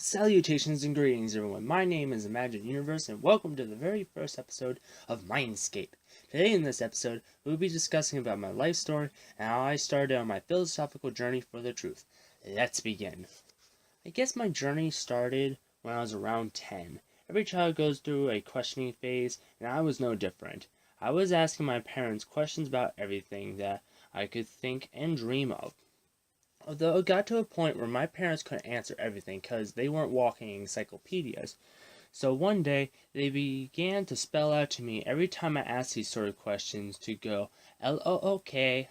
Salutations and greetings, everyone. My name is ImagineUniverse, and welcome to the very first episode of Mindscape. Today, in this episode, we'll be discussing about my life story and how I started on my philosophical journey for the truth. Let's begin. I guess my journey started when I was around 10. Every child goes through a questioning phase, and I was no different. I was asking my parents questions about everything that I could think and dream of. Although it got to a point where my parents couldn't answer everything because they weren't walking encyclopedias. So one day, they began to spell out to me every time I asked these sort of questions to go LOOKITUP.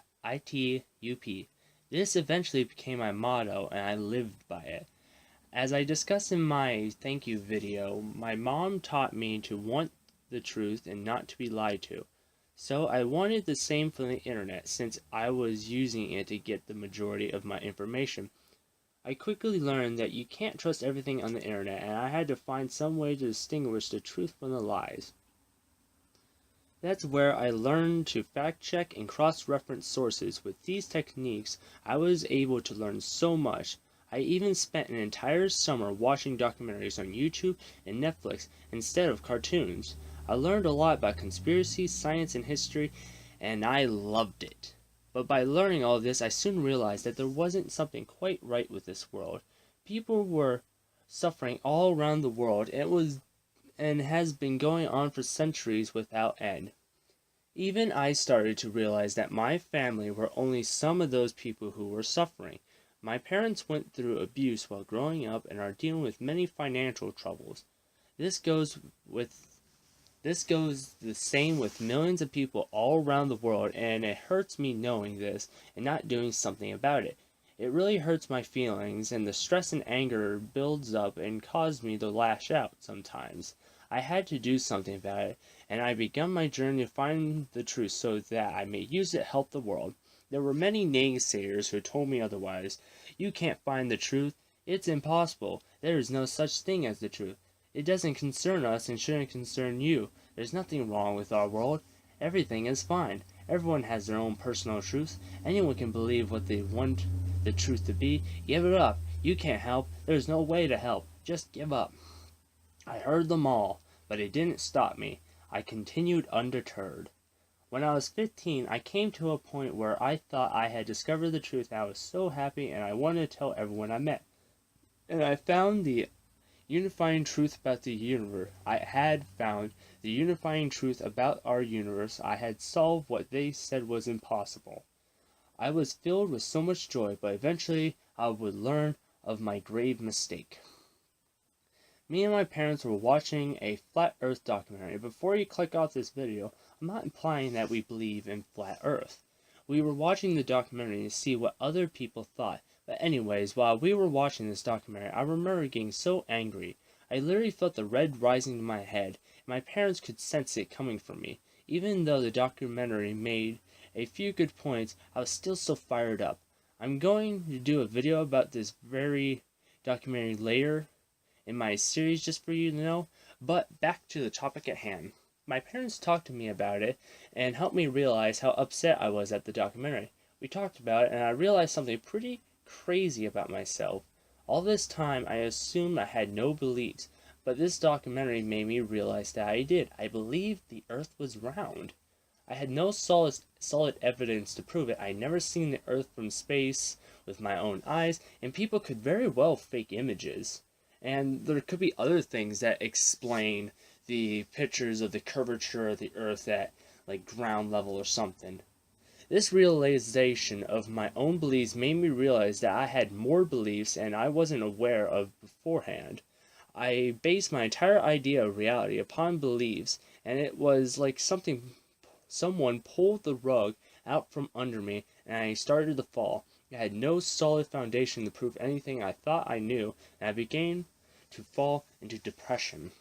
This eventually became my motto, and I lived by it. As I discussed in my thank you video, my mom taught me to want the truth and not to be lied to. So I wanted the same from the internet since I was using it to get the majority of my information. I quickly learned that you can't trust everything on the internet, and I had to find some way to distinguish the truth from the lies. That's where I learned to fact check and cross-reference sources. With these techniques, I was able to learn so much. I even spent an entire summer watching documentaries on YouTube and Netflix instead of cartoons. I learned a lot about conspiracy, science, and history, and I loved it. But by learning all of this, I soon realized that there wasn't something quite right with this world. People were suffering all around the world, and has been going on for centuries without end. Even I started to realize that my family were only some of those people who were suffering. My parents went through abuse while growing up and are dealing with many financial troubles. This goes the same with millions of people all around the world, and it hurts me knowing this and not doing something about it. It really hurts my feelings, and the stress and anger builds up and causes me to lash out sometimes. I had to do something about it, and I began my journey to find the truth so that I may use it to help the world. There were many naysayers who told me otherwise. You can't find the truth. It's impossible. There is no such thing as the truth. It doesn't concern us and shouldn't concern you. There's nothing wrong with our world. Everything is fine. Everyone has their own personal truth. Anyone can believe what they want the truth to be. Give it up. You can't help. There's no way to help. Just give up. I heard them all, but it didn't stop me. I continued undeterred. When I was 15, I came to a point where I thought I had discovered the truth. I was so happy, and I wanted to tell everyone I met. And I found the unifying truth about the universe. I had found the unifying truth about our universe. I had solved what they said was impossible. I was filled with so much joy, but eventually I would learn of my grave mistake. Me and my parents were watching a flat earth documentary. Before you click off this video, I'm not implying that we believe in flat earth. We were watching the documentary to see what other people thought. But anyways, while we were watching this documentary, I remember getting so angry. I literally felt the red rising to my head, and my parents could sense it coming from me. Even though the documentary made a few good points, I was still so fired up. I'm going to do a video about this very documentary later in my series just for you to know, but back to the topic at hand. My parents talked to me about it and helped me realize how upset I was at the documentary. We talked about it, and I realized something pretty crazy about myself. All this time I assumed I had no beliefs, but this documentary made me realize that I did. I believed the earth was round. I had no solid evidence to prove it. I had never seen the earth from space with my own eyes, and people could very well fake images. And there could be other things that explain the pictures of the curvature of the earth at like ground level or something. This realization of my own beliefs made me realize that I had more beliefs and I wasn't aware of beforehand. I based my entire idea of reality upon beliefs, and it was like someone pulled the rug out from under me and I started to fall. I had no solid foundation to prove anything I thought I knew, and I began to fall into depression.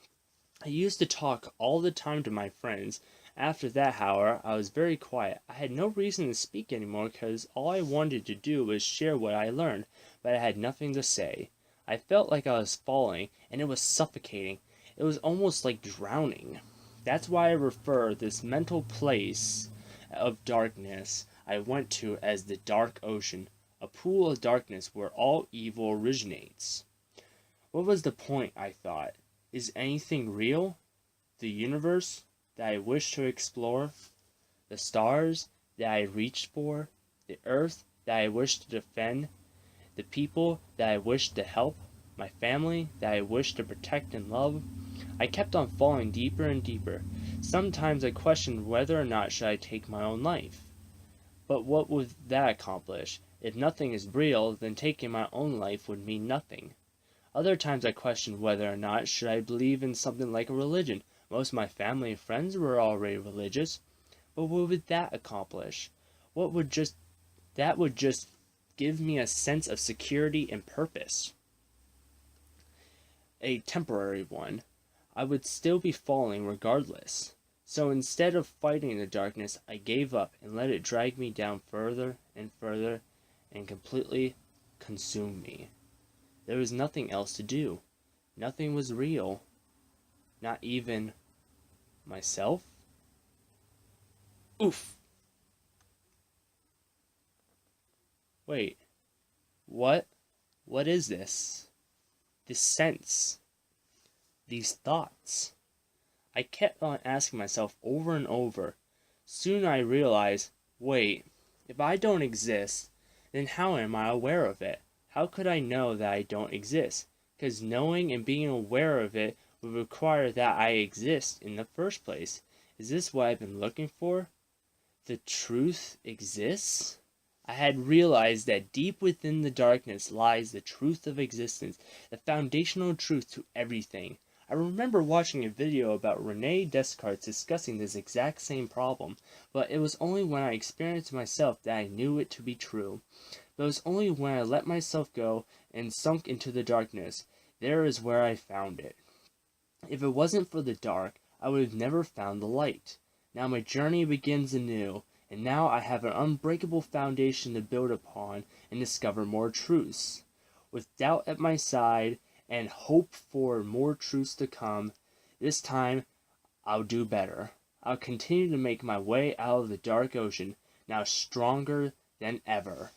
I used to talk all the time to my friends. After that, however, I was very quiet. I had no reason to speak anymore because all I wanted to do was share what I learned, but I had nothing to say. I felt like I was falling, and it was suffocating. It was almost like drowning. That's why I refer this mental place of darkness I went to as the dark ocean, a pool of darkness where all evil originates. What was the point, I thought? Is anything real? The universe that I wish to explore? The stars that I reached for? The earth that I wish to defend? The people that I wish to help? My family that I wish to protect and love? I kept on falling deeper and deeper. Sometimes I questioned whether or not should I take my own life. But what would that accomplish? If nothing is real, then taking my own life would mean nothing. Other times I questioned whether or not should I believe in something like a religion. Most of my family and friends were already religious. But what would that accomplish? That would just give me a sense of security and purpose. A temporary one. I would still be falling regardless. So instead of fighting the darkness, I gave up and let it drag me down further and further and completely consume me. There was nothing else to do. Nothing was real. Not even myself. Oof. Wait. What? What is this? This sense? These thoughts? I kept on asking myself over and over. Soon I realized, wait, if I don't exist, then how am I aware of it? How could I know that I don't exist? Because knowing and being aware of it would require that I exist in the first place. Is this what I've been looking for? The truth exists? I had realized that deep within the darkness lies the truth of existence, the foundational truth to everything. I remember watching a video about Rene Descartes discussing this exact same problem, but it was only when I experienced it myself that I knew it to be true. But it was only when I let myself go and sunk into the darkness. There is where I found it. If it wasn't for the dark, I would have never found the light. Now my journey begins anew, and now I have an unbreakable foundation to build upon and discover more truths. With doubt at my side and hope for more truths to come, this time I'll do better. I'll continue to make my way out of the dark ocean, now stronger than ever.